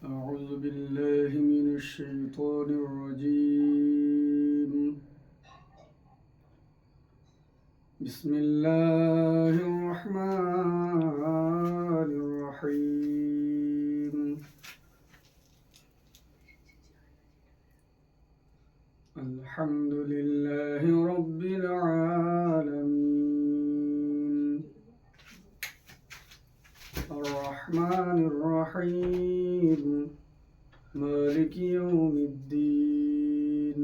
أعوذ بالله من الشيطان الرجيم. بسم الله الرحمن الرحيم. الحمد لله رب العالمين. الرحمن الرحيم. مالك يوم الدين.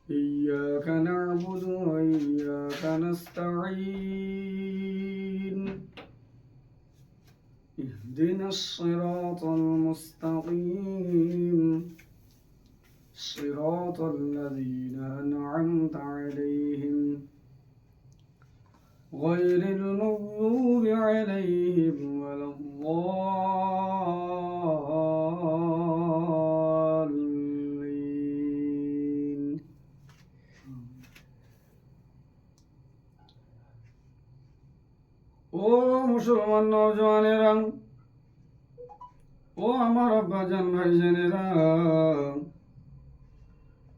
إياك نعبد وإياك نستعين. اهدنا الصراط المستقيم. صراط الذين أنعمت عليهم غير المغضوب عليهم ولا الضالين. ও মুসলমান নওজওয়ানেরা, ও আমার আব্বাজান ভাইজানেরা,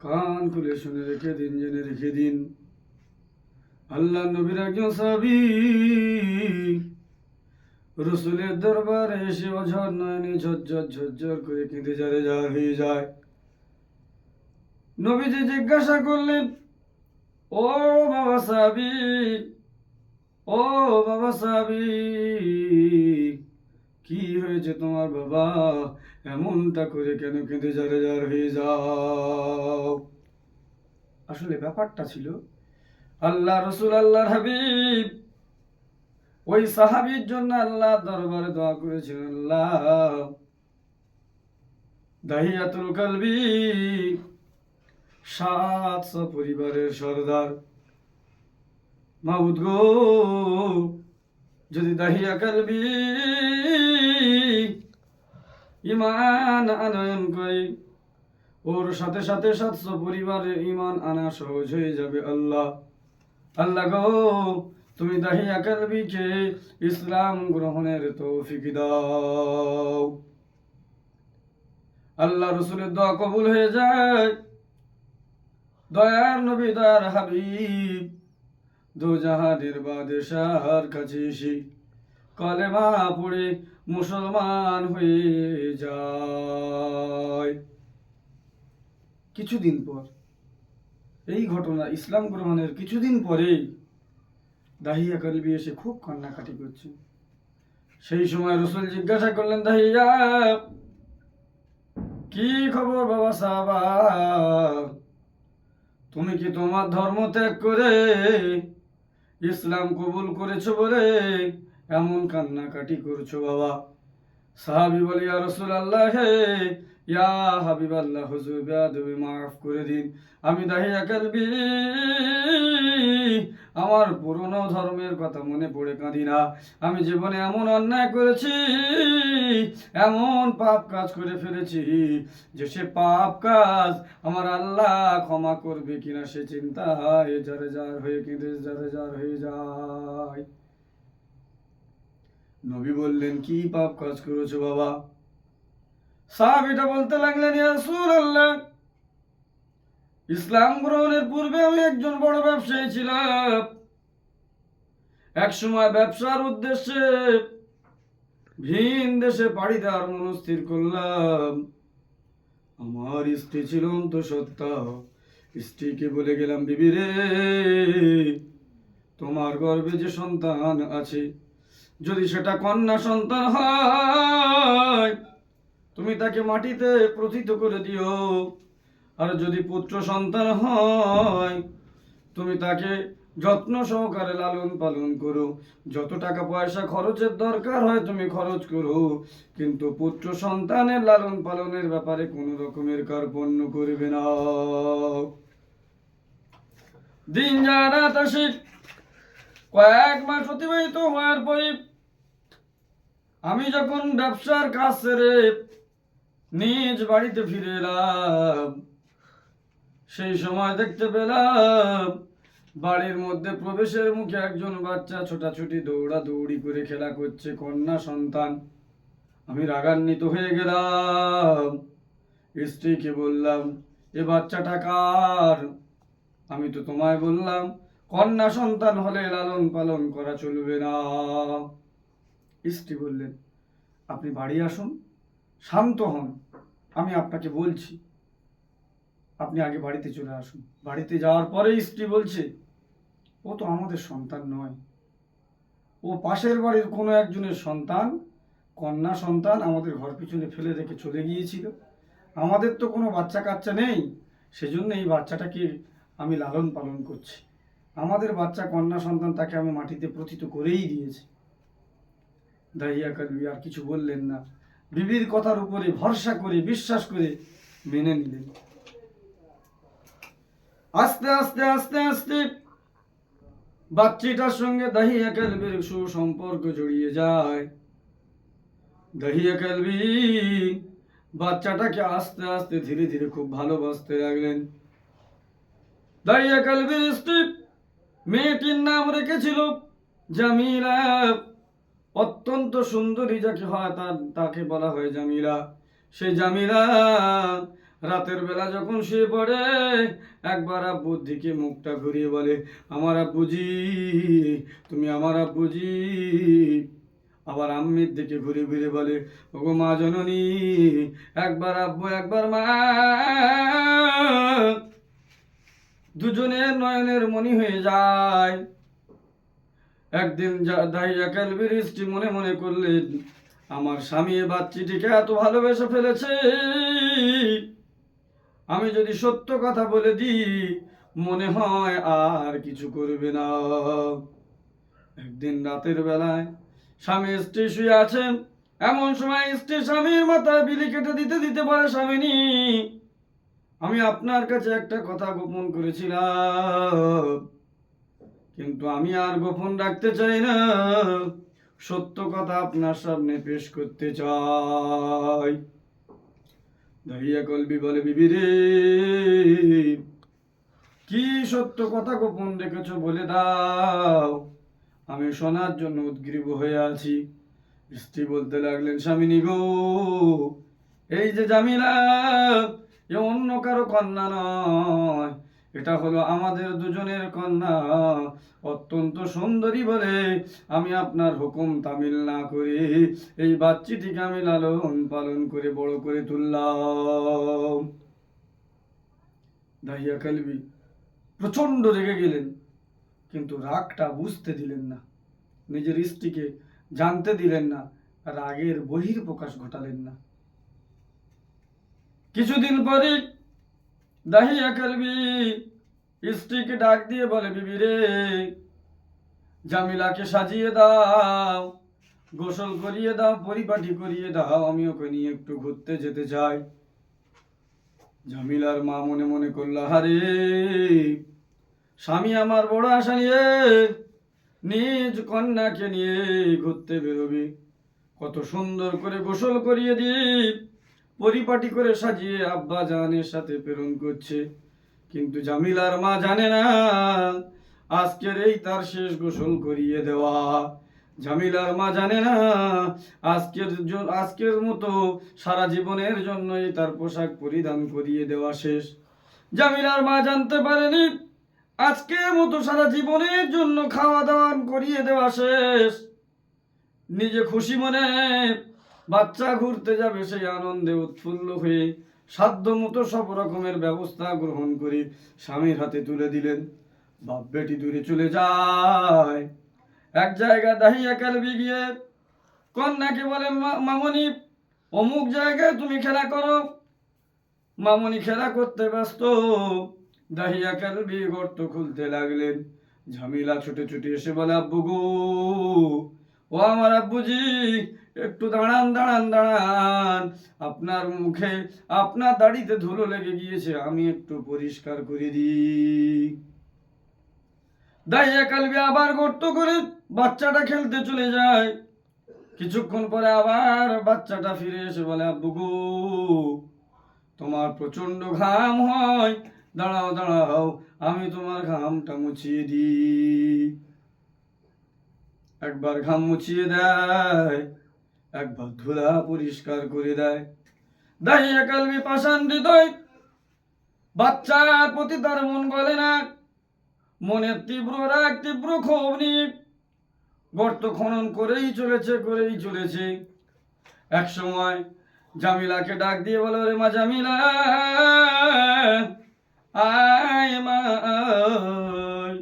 কান খুলে শুনে রেখে দিন, জেনে রেখে দিন, আল্লাহ নবীর একজন সাহাবী রসুলের দরবারে এসে অঝর নয়নে ঝরঝর করে কেঁদে যারে যার হয়ে যায়। নবীজি জিজ্ঞাসা করলেন, ও বাবা সাহাবী, ও বাবা সাহাবী, কি হয়েছে তোমার বাবা? এমনটা করে কেন কেঁদে যারে যার হয়ে যাও? আসলে ব্যাপারটা ছিল, আল্লাহ রসুল আল্লাহর হাবিব ওই সাহাবীর জন্য আল্লাহ দরবারে দোয়া করেছিলেন, আল্লাহ দাহিয়াতুল কালবি 700 পরিবারের সরদার, মাবুদ গো, যদি দাহিয়া কালবি ঈমান আনয়ন করে, ওর সাথে সাথে 700 পরিবারের ঈমান আনা সহজ হয়ে যাবে। আল্লাহ আল্লাহ গো, তুমি দাহিয়া কালবিকে ইসলাম গ্রহণের তৌফিক দাও। আল্লাহ রসুলের দোয়া কবুল হয়ে যায়। দয়ার নবী, দয়ার হাবিব দু জাহানের বাদশাহর কাছে এসে কলেমা পড়ে মুসলমান হয়ে যায়। কিছুদিন পর এই ঘটনা, ইসলাম গ্রহণের কিছুদিন পরেই দাহিয়া কালবি এসে খুব কান্নাকাটি করছে। সেই সময় রসুল জিজ্ঞাসা করলেন, দাহিয়া কি খবর বাবা সাহাবা? তুমি কি তোমার ধর্ম ত্যাগ করে ইসলাম কবুল করেছো বলে এমন কান্নাকাটি করছো বাবা? সাহাবী বলে, ইয়া রাসূলুল্লাহ, হে ইয়া হাবিবাল্লাহ, হুজুর বেয়াদবি মাফ করে দিন। আমি দাহিয়া কালবি আমার পুরনো ধর্মের কথা মনে পড়ে কাঁদি না। আমি জীবনে এমন অন্যায় করেছি, এমন পাপ কাজ করে ফেলেছি যে সে পাপ কাজ আমার আল্লাহ ক্ষমা করবে কিনা সে চিন্তায় যারে যার হয়ে কেঁদে যারে যার হয়ে যায়। নবী বললেন, কি পাপ কাজ করেছো বাবা? সাহাবীটা বলতে লাগলেন, ইয়া রাসূলুল্লাহ, ইসলাম গ্রহণের পূর্বে আমি একজন বড় ব্যবসায়ী ছিলাম। এক সময় ব্যবসার উদ্দেশ্যে ভিন দেশে পাড়ি দেওয়ার মনস্থির করলাম। আমার স্ত্রী ছিল অন্তঃসত্ত্বা। স্ত্রীকে বলে গেলাম, বিবি রে, তোমার গর্ভে যে সন্তান আছে, যদি সেটা কন্যা সন্তান হয় তুমি তাকে মাটিতে প্রথিত করে দিও, আর যদি পুত্র সন্তান হয় তুমি তাকে যত্ন সহকারে লালন পালন করো। যত টাকা পয়সা খরচের দরকার হয় তুমি খরচ করো, কিন্তু পুত্র সন্তানের লালন পালনের ব্যাপারে কোনো রকমের কার্পণ্য করবে না। দিন যায় রাত আসে, কয়েক মাস অতিবাহিত হওয়ার পরে আমি যখন ব্যবসার কাজ সেরে নিজ বাড়িতে ফিরে এলাম, সেই সময় দেখতে পেলাম বাড়ির মধ্যে প্রবেশের মুখে একজন বাচ্চা ছোটাছুটি দৌড়াদৌড়ি করে খেলা করছে, কন্যা সন্তান। আমি রাগান্বিত হয়ে গেলাম। স্ত্রীকে বললাম, এ বাচ্চাটা কার? আমি তো তোমায় বললাম কন্যা সন্তান হলে লালন পালন করা চলবে না। স্ত্রী বললেন, আপনি বাড়ি আসুন, শান্ত হন, আমি আপনাকে বলছি। আপনি আগে বাড়িতে চলে আসুন। বাড়িতে যাওয়ার পরে স্ত্রী বলছে, ও তো আমাদের সন্তান নয়, ও পাশের বাড়ির কোনো একজনের সন্তান, কন্যা সন্তান, আমাদের ঘর পিছনে ফেলে রেখে চলে গিয়েছিল। আমাদের তো কোনো বাচ্চা কাচ্চা নেই, সেজন্য এই বাচ্চাটাকে আমি লালন পালন করছি। আমাদের বাচ্চা কন্যা সন্তান, তাকে আমি মাটিতে প্রথিত করেই দিয়েছি। দাহিয়া কালবি আর কিছু বললেন না, বিবির কথার উপরে ভরসা করে বিশ্বাস করে মেনে নিলেন। আস্তে আস্তে আস্তে আস্তে বাচ্চাটার সঙ্গে দাহিয়া কালবির সুসম্পর্ক জড়িয়ে যায়। দাহিয়া কালবি বাচ্চাটাকে আস্তে আস্তে ধীরে ধীরে খুব ভালোবাসতে লাগলেন। দাহিয়া কালবির স্ত্রী মেয়েটির নাম রেখেছিল জামিলা। অত্যন্ত সুন্দরী যাকে হয় তাকে বলা হয় জামিলা। সেই জামিলা রাতের বেলা যখন শুয়ে পড়ে, একবার আব্বুর দিকে মুখটা ঘুরিয়ে বলে, আমার আব্বুজি, তুমি আমার আব্বুজি। আবার আম্মির দিকে ঘুরে ঘুরে বলে, ওগো মা জননী, একবার আব্বু একবার মা। দুজনের নয়নের মনি হয়ে যায়। একদিন দাহিয়া কালবির স্ত্রী মনে মনে করলেন, আমার স্বামী এ বাচ্চাটিকে এত ভালোবেসে ফেলেছে, আমি যদি সত্য কথা বলে দিই মনে হয় আর কিছু করবে না। একদিন রাতের বেলায় স্বামী স্ত্রী শুয়ে আছেন, এমন সময় স্ত্রী স্বামীর মাথায় বিলি কেটে দিতে দিতে বলে, স্বামিনী, আমি আপনার কাছে একটা কথা গোপন করেছিলাম, কিন্তু আমি আর গোপন রাখতে চাই না, সত্য কথা আপনার সামনে পেশ করতে চাই। দাহিয়া কালবি বলে, বিবি রে, কি সত্য কথা গোপন রেখেছো বলে দাও, আমি শোনার জন্য উদ্গ্রীব হয়ে আছি। স্ত্রী বলতে লাগলেন, স্বামিনী গো, এই যে জামিলা, এ অন্য কারো কন্যা নয়, এটা হলো আমাদের দুজনের কন্যা। অত্যন্ত সুন্দরী বলে আমি আপনার হুকুম তামিল না করে এই বাচ্চাটিকে আমি লালন পালন করে বড় করে তুললাম। দাহিয়া কালবি প্রচন্ড রেগে গেলেন, কিন্তু রাগটা বুঝতে দিলেন না, নিজের স্ত্রীকে জানতে দিলেন না, রাগের বহিঃপ্রকাশ ঘটালেন না। কিছুদিন পরে দাহিয়া কালবি স্ত্রীকে ডাক দিয়ে বলে, বিবি রে, জামিলাকে সাজিয়ে দাও, গোসল করিয়ে দাও, পরিপাটি করিয়ে দাও, আমি ওকে নিয়ে একটু ঘুরতে যেতে চাই। জামিলার মা মনে মনে করল, আরে স্বামী আমার বড় আশা নিয়ে নিজ কন্যাকে নিয়ে ঘুরতে বেরোবে, কত সুন্দর করে গোসল করিয়ে দিয়ে পরিপাটি করে সাজিয়ে আব্বা জানের সাথে প্রেরণ করছে। কিন্তু জামিলার মা জানে না আজকের এই তার শেষ গোসল করিয়ে দেওয়া। জামিলার মা জানে না আজকের মতো সারা জীবনের জন্যই তার পোশাক পরিধান করিয়ে দেওয়া শেষ। জামিলার মা জানতে পারেনি আজকের মতো সারা জীবনের জন্য খাওয়া দাওয়া করিয়ে দেওয়া শেষ। নিজে খুশি মনে বাচ্চা ঘুরতে যাবে, সেই আনন্দে উৎফুল্ল হয়ে সাধ্য মতো সব রকমের ব্যবস্থা গ্রহণ করে স্বামীর হাতে তুলে দিলেন। বাপ বেটি দূরে চলে যায়। এক জায়গায় দাহিয়া কালবি গিয়ে কন্যাকে বলে, মামনি, অমুক জায়গায় তুমি খেলা করো। মামনি খেলা করতে ব্যস্ত, দাহিয়া কালবি গর্ত খুলতে লাগলেন। ঝামিলা ছুটে ছুটে এসে বলে, আব্বু গো, ও আমার আব্বুজি, একটু দাঁড়ান দাঁড়ান দাঁড়ান, আপনার মুখে আপনার দাড়িতে ধুলো লেগে গিয়েছে, আমি একটু পরিষ্কার করে দিই। দাহিয়া কালবি আবার গর্ত করে বাচ্চাটা খেলতে চলে যায়। কিছুক্ষণ পরে আবার বাচ্চাটা ফিরে এসে বলে, আব্বু গো, তোমার প্রচন্ড ঘাম হয়, দাঁড়াও দাঁড়াও, আমি তোমার ঘামটা মুছিয়ে দিই। একবার ঘাম মুছিয়ে দেয়, একবার ধুলা পরিষ্কার করে দেয়। দাহিয়া কালবি পাষাণ হৃদয়, বাচ্চার প্রতি তার মন বলে না। মনের তীব্র রাগ, তীব্র ক্ষোভ নিয়ে গর্ত খনন করেই চলেছে। এক সময় জামিলাকে ডাক দিয়ে বলে, ওরে মা জামিলা, আয় মা আয়।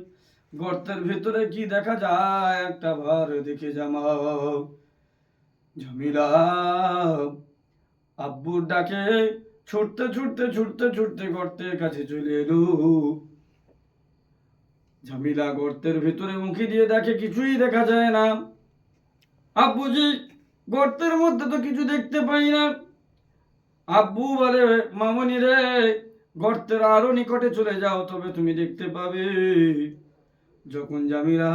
গর্তের ভিতরে কি দেখা যায় একটা বার দেখে জামা। জামিলা আব্বুর ডাকে ছুটতে গর্তের কাছে চলে এলো। জামিলা গর্তের ভিতরে উঁকি দিয়ে দেখে কিছুই দেখা যায় না। আব্বুজি, গর্তের মধ্যে তো কিছু দেখতে পাই না। আব্বু বলে, মামনি রে, গর্তের আরো নিকটে চলে যাও, তবে তুমি দেখতে পাবে। যখন জামিলা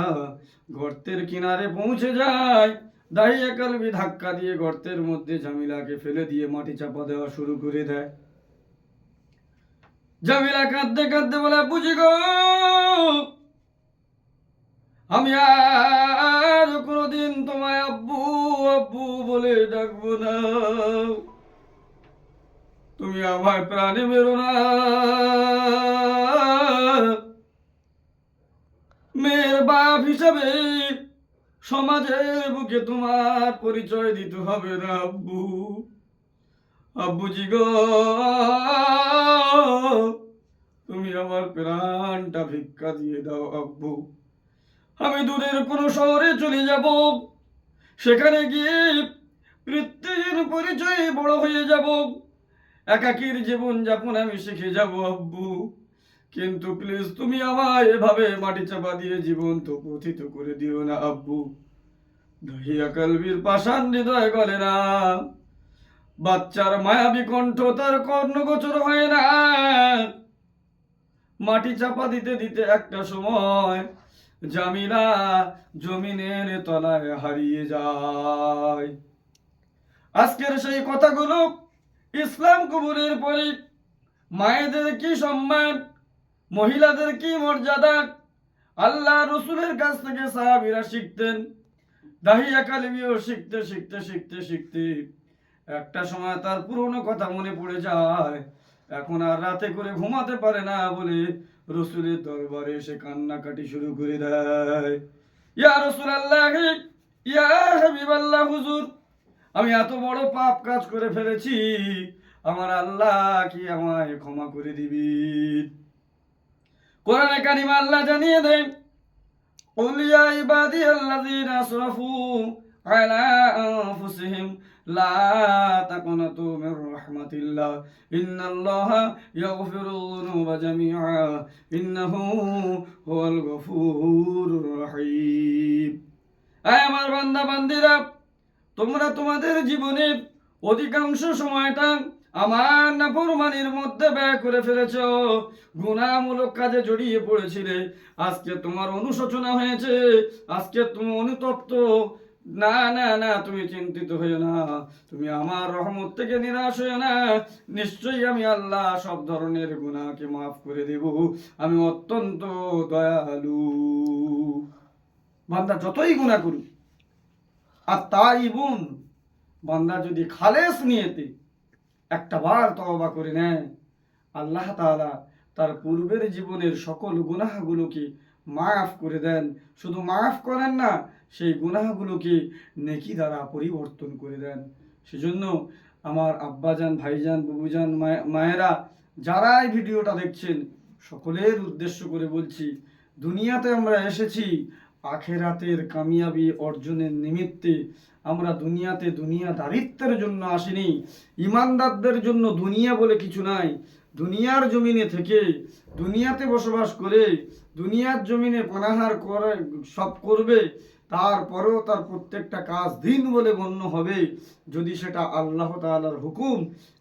গর্তের কিনারে পৌঁছে যায়, দাহিয়া কালবি ধাক্কা দিয়ে গর্তের মধ্যে জামিলাকে ফেলে দিয়ে মাটি চাপা দেওয়া শুরু করে দেয়। জামিলা কাঁদতে কাঁদতে বলে, আব্বুজি গো, আমি আর কোনোদিন তোমায় আব্বু আব্বু বলে ডাকবো না। তুমি আমার প্রাণে মেরো না। মেয়ের বাপ হিসাবে সমাজের বুকে তোমার পরিচয় দিতে হবে না আব্বু। আব্বুজি গো, তুমি আমার প্রাণটা ভিক্ষা দিয়ে দাও আব্বু। আমি দূরের কোনো শহরে চলে যাব, সেখানে গিয়ে প্রত্যেকের পরিচয়ে বড় হয়ে যাব, একাকীর জীবন যাপন আমি শিখে যাব আব্বু। কিন্তু প্লিজ তুমি আমায় এভাবে মাটি চাপা দিয়ে জীবন্ত পথিত করে দিও না আব্বু। দাহিয়া কালবির পাষাণ হৃদয় গলে না। বাচ্চার মায়াবী কণ্ঠ তার কর্ণগোচর হয় না। মাটি চাপা দিতে দিতে একটা সময় জামিলা জমিনের তলায় হারিয়ে যায়। আজকের সেই কথাগুলো ইসলাম কবুলের পরে মায়েদের কি সম্মান, মহিলাদের কি মর্যাদা, আল্লাহ রসুলের কাছ থেকে সাহাবীরা শিখতেন। দাহিয়া কালবিও শিখতে একটা সময় তার পুরনো কথা মনে পড়ে যায়। এখন আর রাতে করে ঘুমাতে পারে না বলে রসুলের দরবারে এসে কান্নাকাটি শুরু করে দেয়। ইয়া রাসূলুল্লাহ, ইয়া হাবিবাল্লাহ, হুজুর, আমি এত বড় পাপ কাজ করে ফেলেছি, আমার আল্লাহ কি আমায় ক্ষমা করে দিবি? কোরআনে কারিমে আল্লাহ জানিয়ে দেন, قل يا عبادي الذين أسرفوا على أنفسهم لا تقنطوا من رحمة الله إن الله يغفر الذنوب جميعا إنه هو الغفور الرحيم। আমার বান্দা বান্দিরা, তোমরা তোমাদের জীবনের অধিকাংশ সময়টা আমার নাফরমানির মধ্যে ব্যয় করে ফেলেছ, গুনাহমূলক কাজে জড়িয়ে পড়েছিলে। আজকে তোমার অনুশোচনা হয়েছে, আজকে তুমি অনুতপ্ত। না না না, তুমি চিন্তিত হইও না, তুমি আমার রহমত থেকে নিরাশ হইও না। নিশ্চয়ই আমি আল্লাহ সব ধরনের গুনাহকে মাফ করে দেব, আমি অত্যন্ত দয়ালু। বান্দা যতই গুনাহ করুক, আর তাইবুন, বান্দা যদি খালেস নিয়েতে একটা বার তওবা করে নেয়, আল্লাহ তাআলা তার পূর্বের জীবনের সকল গুনাহগুলোকে মাফ করে দেন। শুধু মাফ করেন না, সেই গুনাহগুলোকে নেকি দ্বারা পরিবর্তন করে দেন। সেজন্য আমার আব্বাজান, ভাইজান, বুবুজান, মায়েরা, যারা এই ভিডিওটা দেখছেন, সকলের উদ্দেশ্য করে বলছি, দুনিয়াতে আমরা এসেছি আখেরাতের কামিয়াবি অর্জনের নিমিত্তে। আমরা দুনিয়াতে দুনিয়াদারিত্বের জন্য আসিনি। ইমানদারদের জন্য দুনিয়া বলে কিছু নাই। দুনিয়ার জমিনে থেকে, দুনিয়াতে বসবাস করে, দুনিয়ার জমিনে পানাহার করে সব করবে, তারপরেও তার প্রত্যেকটা কাজ দিন বলে গণ্য হবে, যদি সেটা আল্লাহ তাআলার হুকুম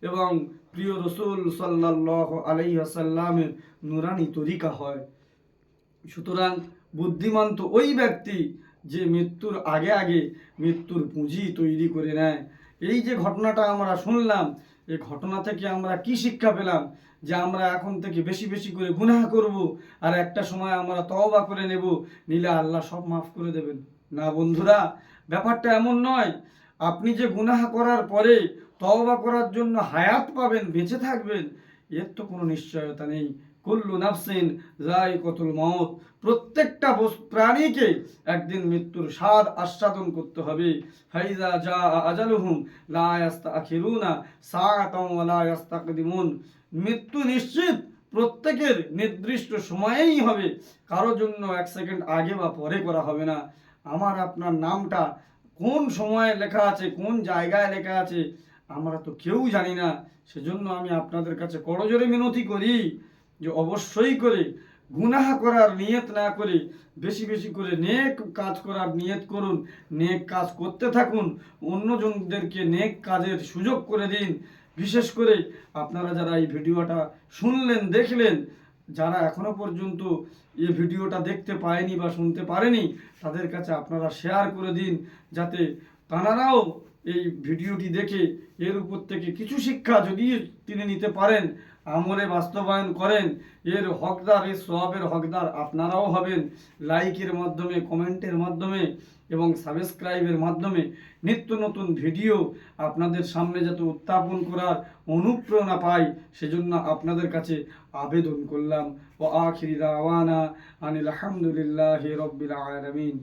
এবং প্রিয় রসুল সাল্লাল্লাহু আলাইহি ওয়াসাল্লামের নুরানি তরিকা হয়। সুতরাং বুদ্ধিমান তো ওই ব্যক্তি যে মৃত্যুর আগে আগে মৃত্যুর পুঁজি তৈরি করে নেয়। এই যে ঘটনাটা আমরা শুনলাম, এই ঘটনা থেকে আমরা কি শিক্ষা পেলাম? যে আমরা এখন থেকে বেশি বেশি করে গুনাহ করব, আর একটা সময় আমরা তওবা করে নেব, নিলে আল্লাহ সব মাফ করে দেবেন। না বন্ধুরা, ব্যাপারটা এমন নয়। আপনি যে গুনাহ করার পরে তওবা করার জন্য হায়াত পাবেন, বেঁচে থাকবেন, এর তো কোনো নিশ্চয়তা নেই। কুল্লু নাফসিন যায়িকাতুল মাউত, প্রত্যেকটা প্রাণীকে একদিন মৃত্যুর স্বাদ আস্বাদন করতে হবে। ফাইজা জা আজালুহুম লা ইস্তাখিরুনা সাআতাও ওয়া লা ইস্তাকদিমুন, মৃত্যু নিশ্চিত, প্রত্যেকের নির্দিষ্ট সময়েই হবে, কারো জন্য এক সেকেন্ড আগে বা পরে করা হবে না। আমার আপনার নামটা কোন সময়ে লেখা আছে, কোন জায়গায় লেখা আছে, আমরা তো কেউ জানি না। সেজন্য আমি আপনাদের কাছে করজোরে মিনতি করি যে অবশ্যই করে গুনাহ করার নিয়ত না করে বেশি বেশি করে নেক কাজ করার নিয়ত করুন, নেক কাজ করতে থাকুন, অন্যজনদেরকে নেক কাজের সুযোগ করে দিন। বিশেষ করে আপনারা যারা এই ভিডিওটা শুনলেন, দেখলেন, যারা এখনো পর্যন্ত এই ভিডিওটা দেখতে পায়নি বা শুনতে পারেনি, তাদের কাছে আপনারা শেয়ার করে দিন, যাতে তানারাও এই ভিডিওটি দেখে এর উপর থেকে কিছু শিক্ষা যদি তিনি নিতে পারেন, আমলে বাস্তবায়ন করেন, এর হকদার, এর সওয়াবের হকদার আপনারাও হবেন। লাইকের মাধ্যমে, কমেন্টের মাধ্যমে এবং সাবস্ক্রাইবের মাধ্যমে নিত্য নতুন ভিডিও আপনাদের সামনে যাতে উত্থাপন করার অনুপ্রেরণা পাই, সেজন্য আপনাদের কাছে আবেদন করলাম। ওয়া আখিরি দাওয়ানা আনিল হামদুলিল্লাহি রাব্বিল আলামিন।